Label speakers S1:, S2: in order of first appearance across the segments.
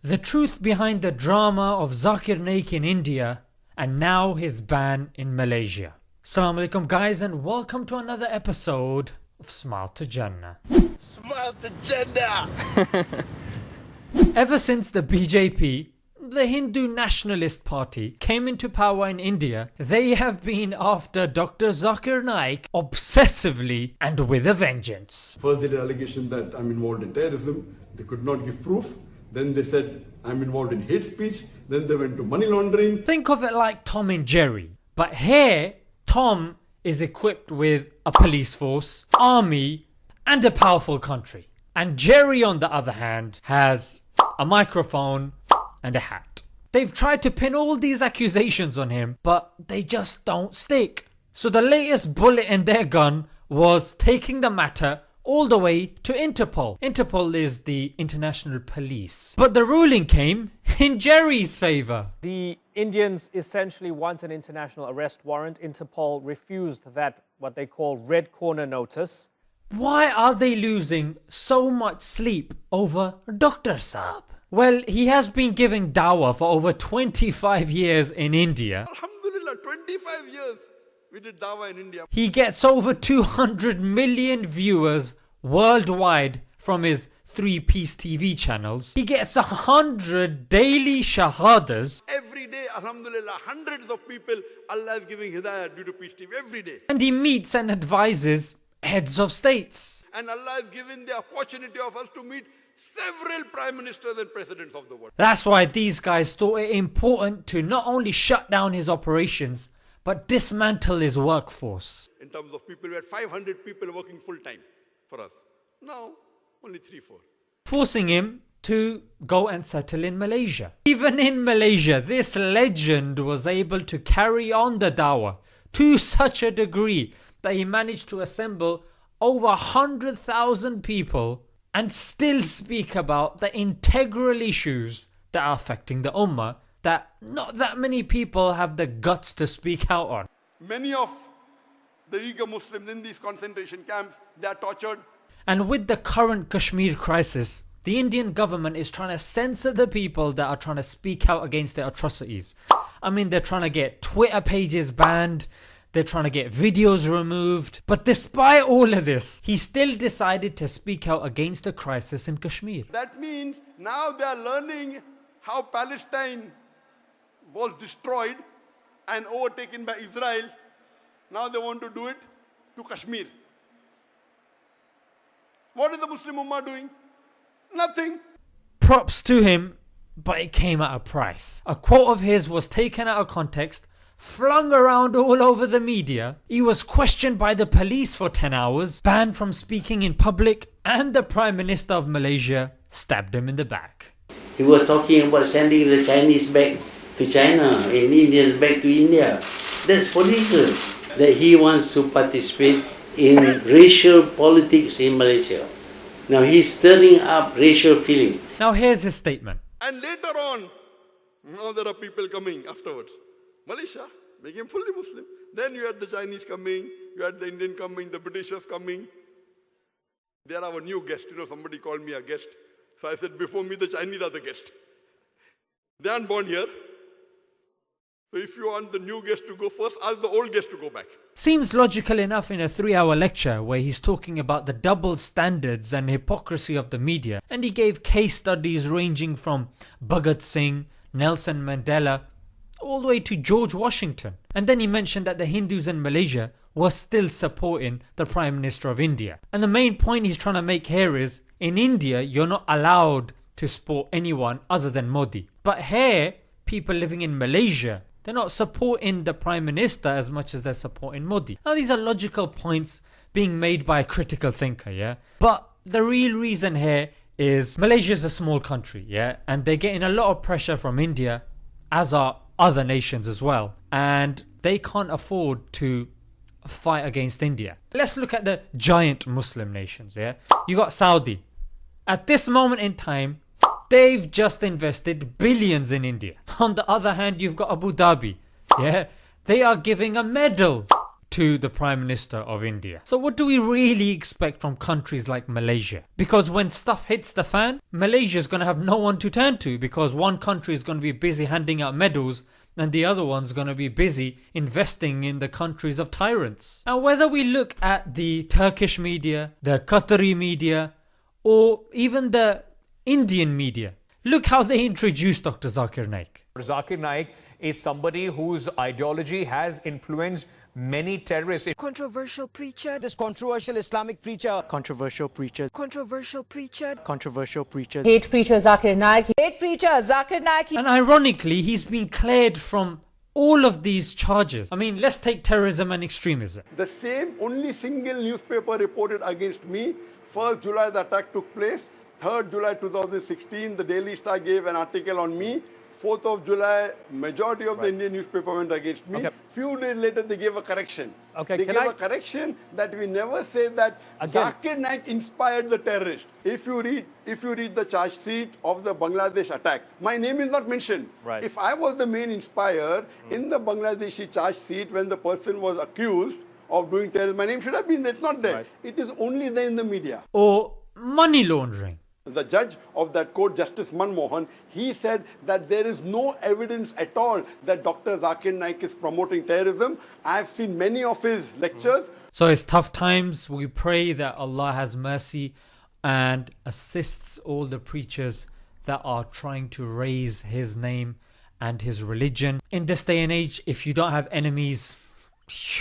S1: The truth behind the drama of Zakir Naik in India and now his ban in Malaysia. Assalamu'alaikum guys, and welcome to another episode of Smile to Jannah.
S2: Smile to Jannah!
S1: Ever since the BJP, the Hindu Nationalist Party, came into power in India, they have been after Dr. Zakir Naik obsessively and with a vengeance.
S3: First they did allegation that I'm involved in terrorism. They could not give proof. Then they said I'm involved in hate speech. Then they went to money laundering.
S1: Think of it like Tom and Jerry. But here, Tom is equipped with a police force, army and a powerful country. And Jerry on the other hand has a microphone and a hat. They've tried to pin all these accusations on him, but they just don't stick. So the latest bullet in their gun was taking the matter all the way to Interpol. Interpol is the international police. But the ruling came in Jerry's favour.
S4: The Indians essentially want an international arrest warrant. Interpol refused that, what they call red corner notice.
S1: Why are they losing so much sleep over Dr. Saab? Well, he has been giving dawah for over 25 years in India.
S3: Alhamdulillah, 25 years we did dawah in India.
S1: He gets over 200 million viewers worldwide from his 3-piece TV channels. He gets 100 daily shahadas.
S3: Every day, alhamdulillah, hundreds of people Allah is giving hidayah due to Peace TV every day.
S1: And he meets and advises heads of states.
S3: And Allah has given the opportunity of us to meet several prime ministers and presidents of the world.
S1: That's why these guys thought it important to not only shut down his operations, but dismantle his workforce.
S3: In terms of people, we had 500 people working full time for us. Now, only 3-4.
S1: Forcing him to go and settle in Malaysia. Even in Malaysia, this legend was able to carry on the dawah to such a degree that he managed to assemble over 100,000 people and still speak about the integral issues that are affecting the ummah that not that many people have the guts to speak out on.
S3: Many of the Uyghur Muslims in these concentration camps, they are tortured.
S1: And with the current Kashmir crisis, the Indian government is trying to censor the people that are trying to speak out against the atrocities. I mean, they're trying to get Twitter pages banned, they're trying to get videos removed. But despite all of this, he still decided to speak out against the crisis in Kashmir.
S3: That means now they are learning how Palestine was destroyed and overtaken by Israel. Now they want to do it to Kashmir. What is the Muslim Ummah doing? Nothing.
S1: Props to him, but it came at a price. A quote of his was taken out of context, flung around all over the media. He was questioned by the police for 10 hours, banned from speaking in public, and the Prime Minister of Malaysia stabbed him in the back.
S5: He was talking about sending the Chinese back to China and Indians back to India. That's political. That he wants to participate in racial politics in Malaysia. Now he's stirring up racial feeling.
S1: Now here's his statement.
S3: And later on, now there are people coming afterwards. Malaysia became fully Muslim. Then you had the Chinese coming, you had the Indian coming, the Britishers coming. They are our new guest. You know, somebody called me a guest. So I said, before me, the Chinese are the guest. They aren't born here. So if you want the new guest to go first, ask the old guest to go back.
S1: Seems logical enough in a 3-hour lecture where he's talking about the double standards and hypocrisy of the media, and he gave case studies ranging from Bhagat Singh, Nelson Mandela, all the way to George Washington. And then he mentioned that the Hindus in Malaysia were still supporting the Prime Minister of India. And the main point he's trying to make here is, in India you're not allowed to support anyone other than Modi. But here, people living in Malaysia, they're not supporting the Prime Minister as much as they're supporting Modi. Now these are logical points being made by a critical thinker, yeah? But the real reason here is Malaysia's a small country, yeah? And they're getting a lot of pressure from India, as are other nations as well. And they can't afford to fight against India. Let's look at the giant Muslim nations, yeah? You got Saudi. At this moment in time, they've just invested billions in India. On the other hand, you've got Abu Dhabi. Yeah, they are giving a medal to the Prime Minister of India. So what do we really expect from countries like Malaysia? Because when stuff hits the fan, Malaysia is going to have no one to turn to, because one country is going to be busy handing out medals and the other one's going to be busy investing in the countries of tyrants. And whether we look at the Turkish media, the Qatari media, or even the Indian media, look how they introduced Dr. Zakir Naik.
S6: Zakir Naik is somebody whose ideology has influenced many terrorists.
S7: Controversial preacher.
S8: This controversial Islamic preacher.
S7: Controversial preacher. Controversial preacher.
S8: Controversial preacher.
S9: Hate preacher Zakir Naik.
S7: Hate preacher Zakir Naik.
S1: And ironically, he's been cleared from all of these charges. I mean, let's take terrorism and extremism.
S3: The same only single newspaper reported against me. 1st July the attack took place. 3rd July 2016, the Daily Star gave an article on me. 4th of July, majority of the Indian newspaper went against me. Few days later, they gave a correction. They gave a correction that we never say that Zakir Naik inspired the terrorist. If you read the charge sheet of the Bangladesh attack, my name is not mentioned. If I was the main inspirer in the Bangladeshi charge sheet when the person was accused of doing terrorism, my name should have been there. It's not there. It is only there in the media.
S1: Or money laundering.
S3: The judge of that court, Justice Manmohan, he said that there is no evidence at all that Dr. Zakir Naik is promoting terrorism. I have seen many of his lectures.
S1: So it's tough times. We pray that Allah has mercy and assists all the preachers that are trying to raise His name and His religion. In this day and age, if you don't have enemies,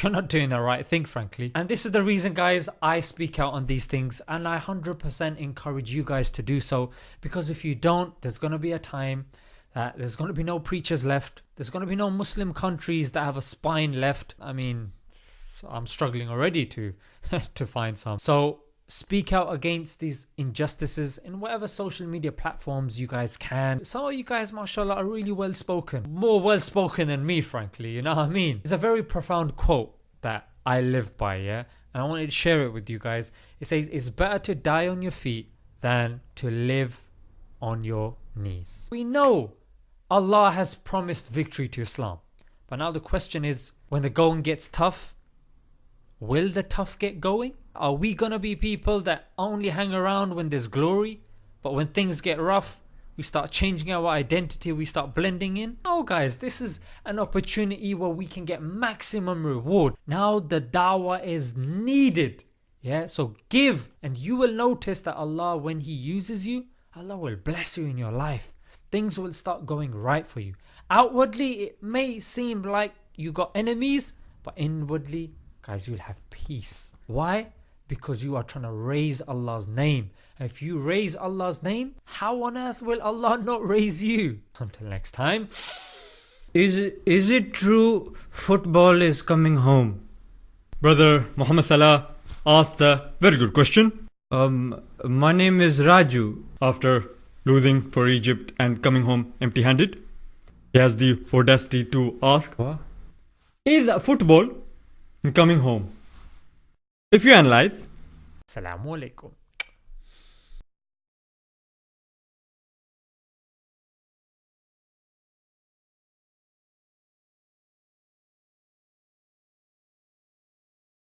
S1: you're not doing the right thing, frankly. And this is the reason, guys, I speak out on these things, and I 100% encourage you guys to do so, because if you don't, there's going to be a time that there's going to be no preachers left. There's going to be no Muslim countries that have a spine left. I mean, I'm struggling already to find some. So speak out against these injustices in whatever social media platforms you guys can. Some of you guys, mashallah, are really well spoken. More well spoken than me, frankly, you know what I mean? It's a very profound quote that I live by, yeah? And I wanted to share it with you guys. It says, it's better to die on your feet than to live on your knees. We know Allah has promised victory to Islam. But now the question is, when the going gets tough, will the tough get going? Are we gonna be people that only hang around when there's glory, but when things get rough, we start changing our identity, we start blending in? No, guys, this is an opportunity where we can get maximum reward. Now the dawah is needed. Yeah, so give, and you will notice that Allah, when He uses you, Allah will bless you in your life. Things will start going right for you. Outwardly, it may seem like you got enemies, but inwardly, guys, you'll have peace. Why? Because you are trying to raise Allah's name. If you raise Allah's name, how on earth will Allah not raise you? Until next time.
S10: Is it true football is coming home? Brother Muhammad Salah asked a very good question. My name is Raju. After losing for Egypt and coming home empty-handed, he has the audacity to ask, is football coming home? If you analyze,
S1: Wassalamu'alaikum.